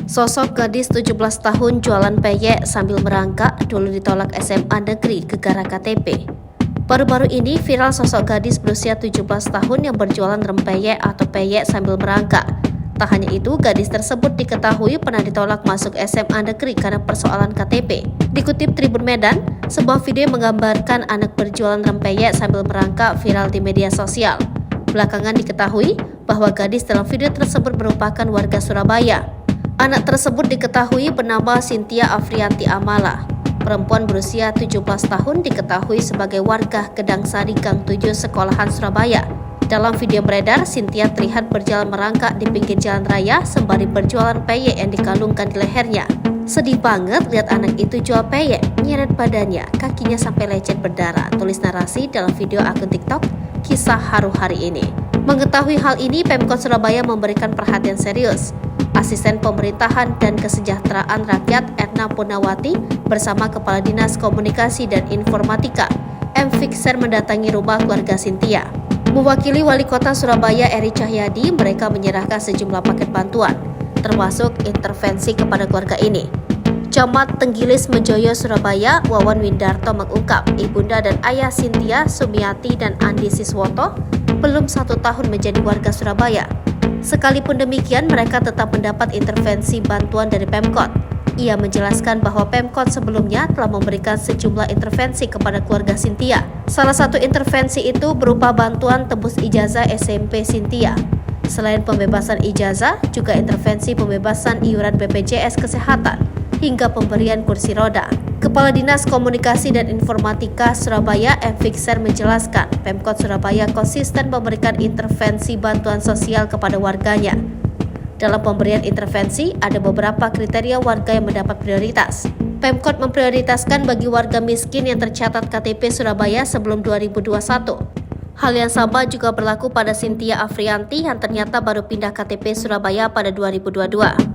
Sosok gadis 17 tahun jualan peyek sambil merangkak dulu ditolak SMA negeri gegara KTP. Baru-baru ini viral sosok gadis berusia 17 tahun yang berjualan rempeyek atau peyek sambil merangkak. Tak hanya itu, gadis tersebut diketahui pernah ditolak masuk SMA negeri karena persoalan KTP. Dikutip Tribun Medan, sebuah video menggambarkan anak berjualan rempeyek sambil merangkak viral di media sosial. Belakangan diketahui bahwa gadis dalam video tersebut merupakan warga Surabaya. Anak tersebut diketahui bernama Cynthia Afrianti Amala. Perempuan berusia 17 tahun diketahui sebagai warga Gedangsari Gang 7 Sekolahan Surabaya. Dalam video beredar, Cynthia terlihat berjalan merangkak di pinggir jalan raya sembari berjualan peyek yang dikalungkan di lehernya. Sedih banget lihat anak itu jual peyek, nyeret badannya, kakinya sampai lecet berdarah, tulis narasi dalam video akun TikTok Kisah Haru Hari Ini. Mengetahui hal ini, Pemkot Surabaya memberikan perhatian serius. Asisten Pemerintahan dan Kesejahteraan Rakyat Erna Punawati bersama Kepala Dinas Komunikasi dan Informatika M. Fixer mendatangi rumah keluarga Cynthia. Mewakili Wali Kota Surabaya Eri Cahyadi, mereka menyerahkan sejumlah paket bantuan, termasuk intervensi kepada keluarga ini. Camat Tenggilis Mejoyo Surabaya, Wawan Windarto mengungkap ibunda dan ayah Cynthia, Sumiati dan Andi Siswoto belum 1 tahun menjadi warga Surabaya. Sekalipun demikian, mereka tetap mendapat intervensi bantuan dari Pemkot. Ia menjelaskan bahwa Pemkot sebelumnya telah memberikan sejumlah intervensi kepada keluarga Cynthia. Salah satu intervensi itu berupa bantuan tebus ijazah SMP Cynthia. Selain pembebasan ijazah, juga intervensi pembebasan iuran BPJS Kesehatan hingga pemberian kursi roda. Kepala Dinas Komunikasi dan Informatika Surabaya M. Fixer menjelaskan, Pemkot Surabaya konsisten memberikan intervensi bantuan sosial kepada warganya. Dalam pemberian intervensi, ada beberapa kriteria warga yang mendapat prioritas. Pemkot memprioritaskan bagi warga miskin yang tercatat KTP Surabaya sebelum 2021. Hal yang sama juga berlaku pada Cynthia Afrianti yang ternyata baru pindah KTP Surabaya pada 2022.